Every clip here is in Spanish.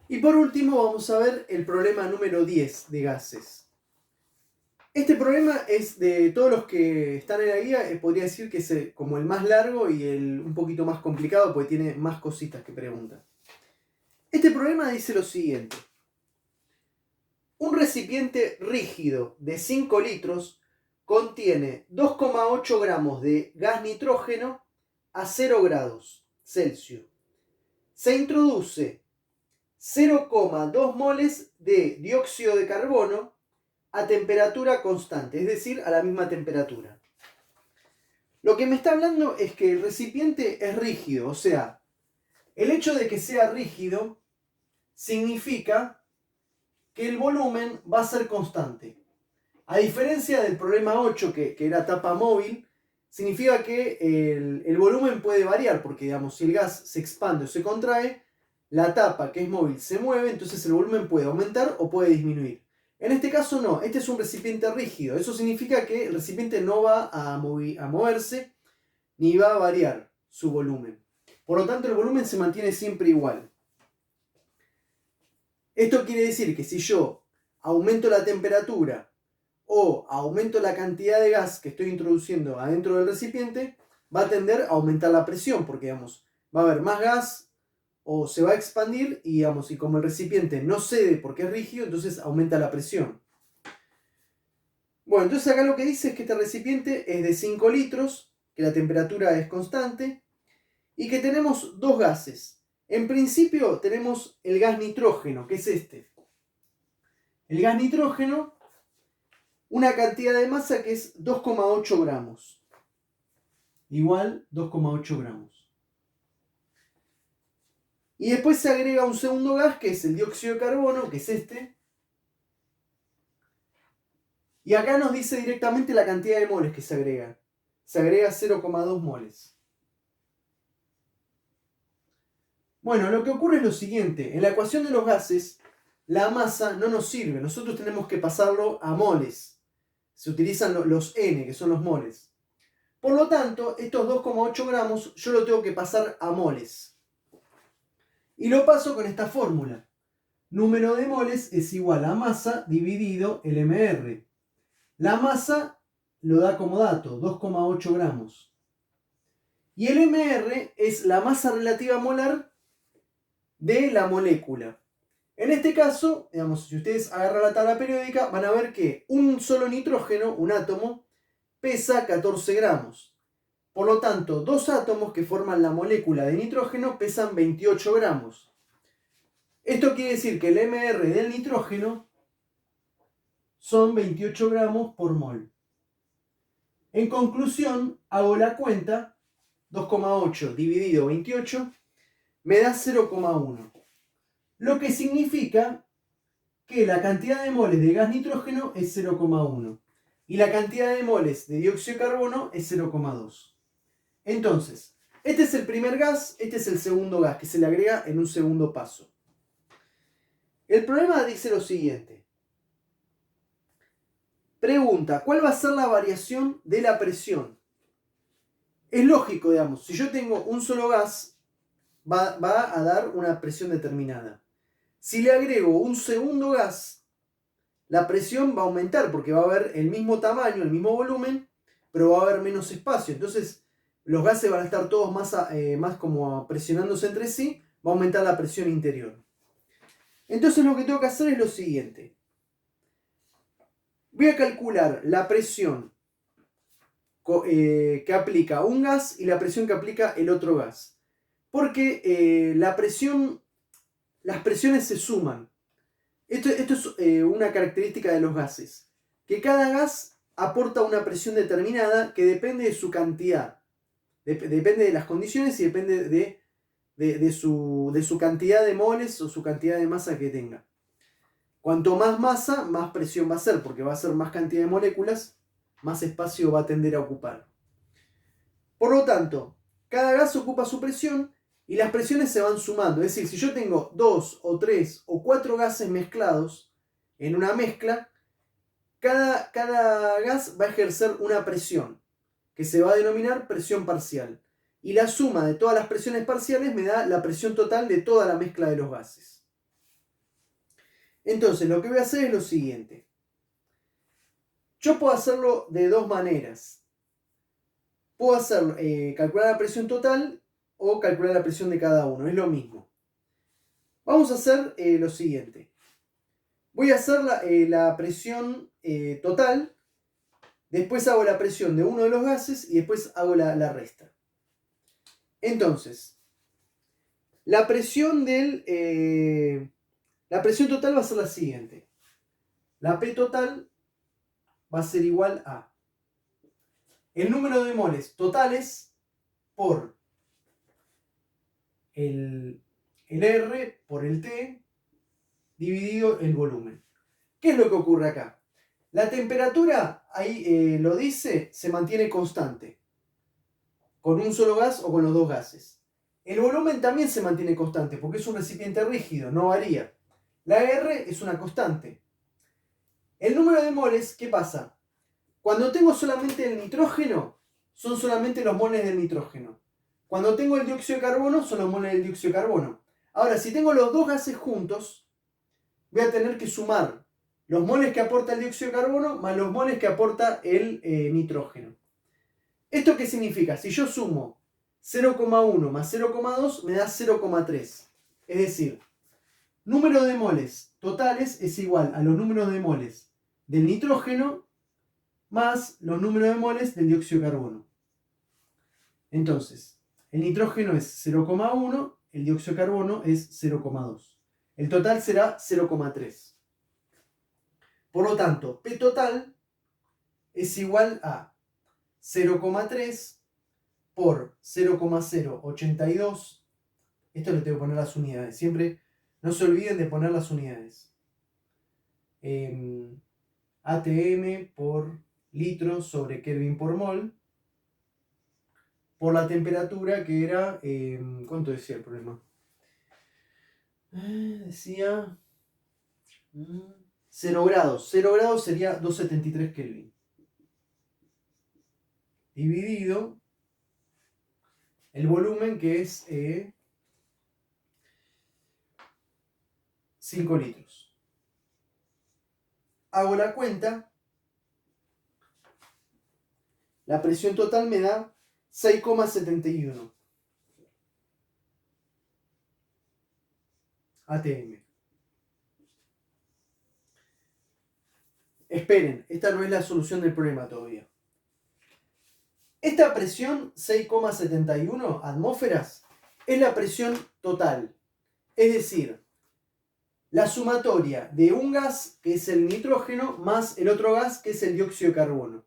Y por último vamos a ver el problema número 10 de gases. Este problema es de todos los que están en la guía, podría decir que es como el más largo y el un poquito más complicado porque tiene más cositas que preguntan. Este problema dice lo siguiente. Un recipiente rígido de 5 litros contiene 2,8 gramos de gas nitrógeno a 0 grados Celsius. Se introduce 0,2 moles de dióxido de carbono a temperatura constante, es decir, a la misma temperatura. Lo que me está hablando es que el recipiente es rígido, o sea, el hecho de que sea rígido significa que el volumen va a ser constante. A diferencia del problema 8, que era tapa móvil, significa que el volumen puede variar, porque digamos, si el gas se expande o se contrae, la tapa, que es móvil, se mueve, entonces el volumen puede aumentar o puede disminuir. En este caso no, este es un recipiente rígido. Eso significa que el recipiente no va a moverse ni va a variar su volumen. Por lo tanto, el volumen se mantiene siempre igual. Esto quiere decir que si yo aumento la temperatura o aumento la cantidad de gas que estoy introduciendo adentro del recipiente, va a tender a aumentar la presión, porque digamos, va a haber más gas o se va a expandir y, digamos, y como el recipiente no cede porque es rígido, entonces aumenta la presión. Bueno, entonces acá lo que dice es que este recipiente es de 5 litros, que la temperatura es constante y que tenemos dos gases. En principio tenemos el gas nitrógeno, que es este. El gas nitrógeno, una cantidad de masa que es 2,8 gramos. Igual 2,8 gramos. Y después se agrega un segundo gas, que es el dióxido de carbono, que es este. Y acá nos dice directamente la cantidad de moles que se agrega. Se agrega 0,2 moles. Bueno, lo que ocurre es lo siguiente. En la ecuación de los gases, la masa no nos sirve. Nosotros tenemos que pasarlo a moles. Se utilizan los N, que son los moles. Por lo tanto, estos 2,8 gramos yo lo tengo que pasar a moles. Y lo paso con esta fórmula. Número de moles es igual a masa dividido el mR. La masa lo da como dato, 2,8 gramos. Y el mR es la masa relativa molar de la molécula. En este caso, digamos, si ustedes agarran la tabla periódica, van a ver que un solo nitrógeno, un átomo, pesa 14 gramos. Por lo tanto, dos átomos que forman la molécula de nitrógeno pesan 28 gramos. Esto quiere decir que el mR del nitrógeno son 28 gramos por mol. En conclusión, hago la cuenta, 2,8 dividido 28 me da 0,1. Lo que significa que la cantidad de moles de gas nitrógeno es 0,1 y la cantidad de moles de dióxido de carbono es 0,2. Entonces, este es el primer gas, este es el segundo gas que se le agrega en un segundo paso. El problema dice lo siguiente. Pregunta, ¿cuál va a ser la variación de la presión? Es lógico, digamos, si yo tengo un solo gas, va a dar una presión determinada. Si le agrego un segundo gas, la presión va a aumentar porque va a haber el mismo tamaño, el mismo volumen, pero va a haber menos espacio. Entonces, los gases van a estar todos más como presionándose entre sí, va a aumentar la presión interior. Entonces, lo que tengo que hacer es lo siguiente. Voy a calcular la presión que aplica un gas y la presión que aplica el otro gas. Porque las presiones se suman. Esto es una característica de los gases. Que cada gas aporta una presión determinada que depende de su cantidad. Depende de las condiciones y depende de su cantidad de moles o su cantidad de masa que tenga. Cuanto más masa, más presión va a ser, porque va a ser más cantidad de moléculas, más espacio va a tender a ocupar. Por lo tanto, cada gas ocupa su presión y las presiones se van sumando. Es decir, si yo tengo 2 o 3 o 4 gases mezclados en una mezcla, cada gas va a ejercer una presión, que se va a denominar presión parcial. Y la suma de todas las presiones parciales me da la presión total de toda la mezcla de los gases. Entonces, lo que voy a hacer es lo siguiente. Yo puedo hacerlo de dos maneras. Puedo calcular la presión total o calcular la presión de cada uno. Es lo mismo. Vamos a hacer lo siguiente. Voy a hacer la presión total. Después hago la presión de uno de los gases y después hago la resta. Entonces, la presión total va a ser la siguiente. La P total va a ser igual a el número de moles totales por el R por el T dividido el volumen. ¿Qué es lo que ocurre acá? La temperatura, ahí lo dice, se mantiene constante. Con un solo gas o con los dos gases. El volumen también se mantiene constante porque es un recipiente rígido, no varía. La R es una constante. El número de moles, ¿qué pasa? Cuando tengo solamente el nitrógeno, son solamente los moles del nitrógeno. Cuando tengo el dióxido de carbono, son los moles del dióxido de carbono. Ahora, si tengo los dos gases juntos, voy a tener que sumar los moles que aporta el dióxido de carbono más los moles que aporta el nitrógeno. ¿Esto qué significa? Si yo sumo 0,1 más 0,2 me da 0,3. Es decir, número de moles totales es igual a los números de moles del nitrógeno más los números de moles del dióxido de carbono. Entonces, el nitrógeno es 0,1, el dióxido de carbono es 0,2. El total será 0,3. Por lo tanto, P total es igual a 0,3 por 0,082. Esto le tengo que poner las unidades. Siempre no se olviden de poner las unidades. ATM por litro sobre Kelvin por mol. Por la temperatura que era... ¿cuánto decía el problema? Decía... 0 grados. 0 grados sería 273 Kelvin. Dividido el volumen que es 5 litros. Hago la cuenta. La presión total me da 6,71 ATM. Esperen, esta no es la solución del problema todavía. Esta presión 6,71 atmósferas es la presión total. Es decir, la sumatoria de un gas, que es el nitrógeno, más el otro gas, que es el dióxido de carbono.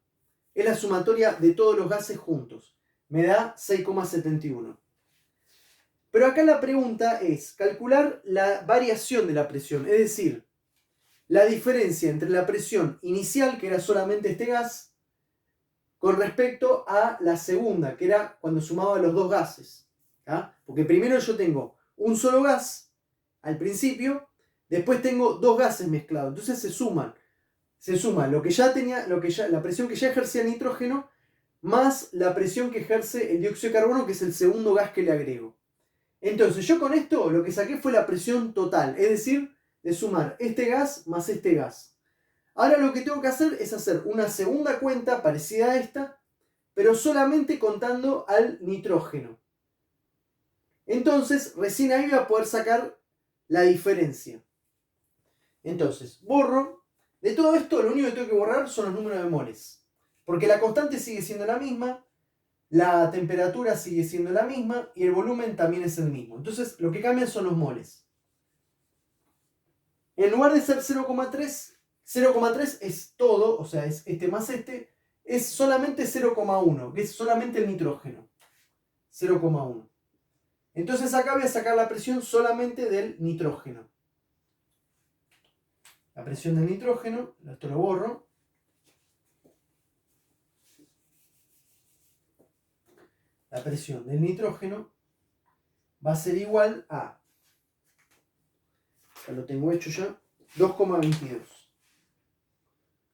Es la sumatoria de todos los gases juntos. Me da 6,71. Pero acá la pregunta es calcular la variación de la presión. Es decir, la diferencia entre la presión inicial, que era solamente este gas, con respecto a la segunda, que era cuando sumaba los dos gases. ¿Ah? Porque primero yo tengo un solo gas al principio, después tengo dos gases mezclados. Entonces se suman. Se suma lo que ya tenía, la presión que ya ejercía el nitrógeno, más la presión que ejerce el dióxido de carbono, que es el segundo gas que le agrego. Entonces yo con esto lo que saqué fue la presión total, es decir, de sumar este gas más este gas. Ahora lo que tengo que hacer es hacer una segunda cuenta parecida a esta, pero solamente contando al nitrógeno. Entonces, recién ahí voy a poder sacar la diferencia. Entonces, borro. De todo esto, lo único que tengo que borrar son los números de moles. Porque la constante sigue siendo la misma, la temperatura sigue siendo la misma y el volumen también es el mismo. Entonces, lo que cambian son los moles. En lugar de ser 0,3... 0,3 es todo, o sea, es este más este, es solamente 0,1, que es solamente el nitrógeno. 0,1. Entonces acá voy a sacar la presión solamente del nitrógeno. La presión del nitrógeno, esto lo borro. La presión del nitrógeno va a ser igual a, ya lo tengo hecho ya, 2,22.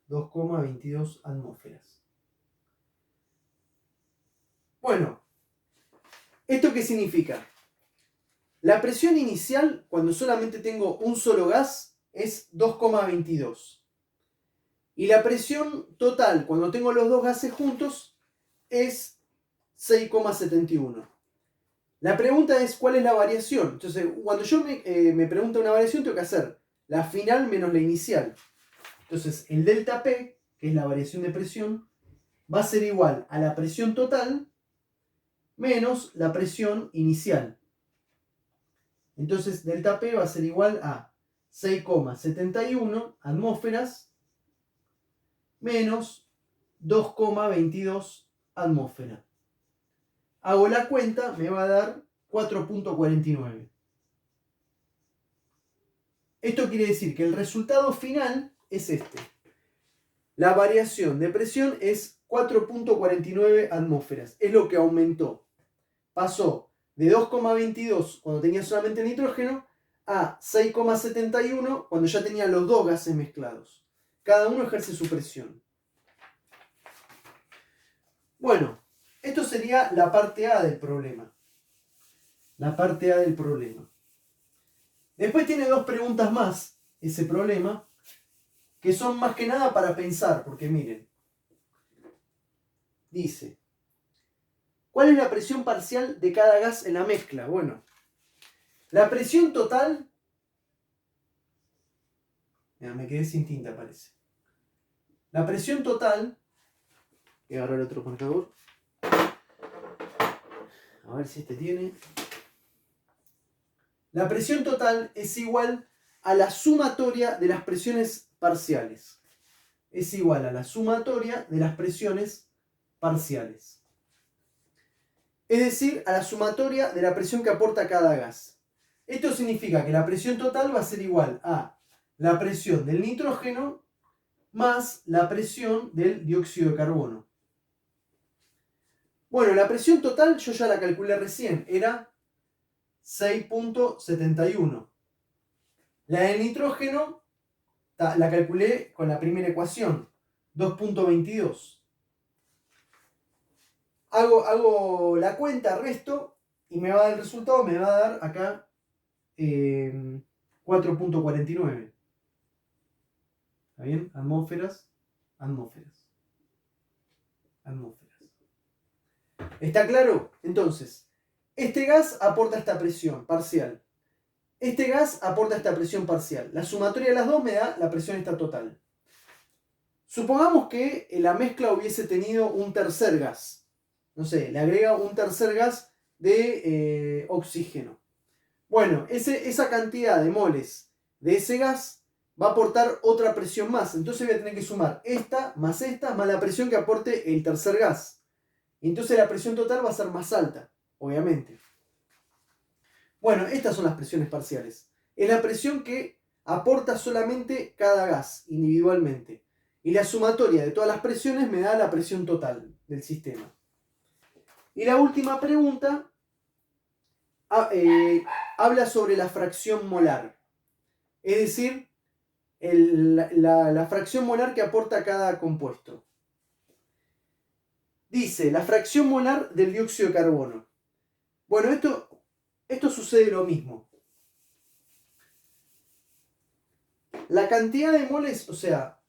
2,22 atmósferas. Bueno, ¿esto qué significa? La presión inicial, cuando solamente tengo un solo gas, es 2,22. Y la presión total cuando tengo los dos gases juntos es 6,71. La pregunta es ¿cuál es la variación? Entonces, cuando yo me pregunta una variación, tengo que hacer la final menos la inicial. Entonces, el delta P, que es la variación de presión, va a ser igual a la presión total menos la presión inicial. Entonces, delta P va a ser igual a 6,71 atmósferas menos 2,22 atmósferas. Hago la cuenta, me va a dar 4,49. Esto quiere decir que el resultado final es este. La variación de presión es 4,49 atmósferas. Es lo que aumentó. Pasó de 2,22 cuando tenía solamente nitrógeno a 6,71 cuando ya tenía los dos gases mezclados. Cada uno ejerce su presión. Bueno, esto sería la parte A del problema. La parte A del problema. Después tiene dos preguntas más, ese problema, que son más que nada para pensar, porque miren. Dice, ¿cuál es la presión parcial de cada gas en la mezcla? Bueno, la presión total... Mira, me quedé sin tinta, parece. La presión total... Voy a agarrar otro marcador. A ver si este tiene. La presión total es igual a la sumatoria de las presiones parciales. Es igual a la sumatoria de las presiones parciales. Es decir, a la sumatoria de la presión que aporta cada gas. Esto significa que la presión total va a ser igual a la presión del nitrógeno más la presión del dióxido de carbono. Bueno, la presión total yo ya la calculé recién, era 6,71. La del nitrógeno la calculé con la primera ecuación, 2,22. Hago la cuenta, resto, y me va a dar el resultado, me va a dar acá 4,49. ¿Está bien? Atmósferas, atmósferas, atmósferas. ¿Está claro? Entonces, este gas aporta esta presión parcial. Este gas aporta esta presión parcial. La sumatoria de las dos me da la presión esta total. Supongamos que la mezcla hubiese tenido un tercer gas. No sé, le agrega un tercer gas de oxígeno. Bueno, esa cantidad de moles de ese gas va a aportar otra presión más. Entonces voy a tener que sumar esta más la presión que aporte el tercer gas. Y entonces la presión total va a ser más alta, obviamente. Bueno, estas son las presiones parciales. Es la presión que aporta solamente cada gas individualmente. Y la sumatoria de todas las presiones me da la presión total del sistema. Y la última pregunta habla sobre la fracción molar. Es decir, la fracción molar que aporta cada compuesto. Dice, la fracción molar del dióxido de carbono. Bueno, esto sucede lo mismo. La cantidad de moles, o sea,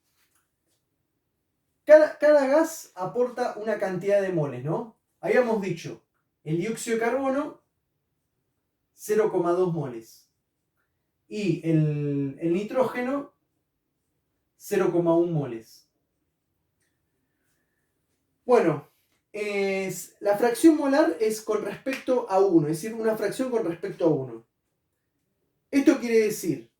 cada gas aporta una cantidad de moles, ¿no? Habíamos dicho, el dióxido de carbono, 0,2 moles. Y el nitrógeno, 0,1 moles. Bueno, la fracción molar es con respecto a 1, es decir, una fracción con respecto a 1. Esto quiere decir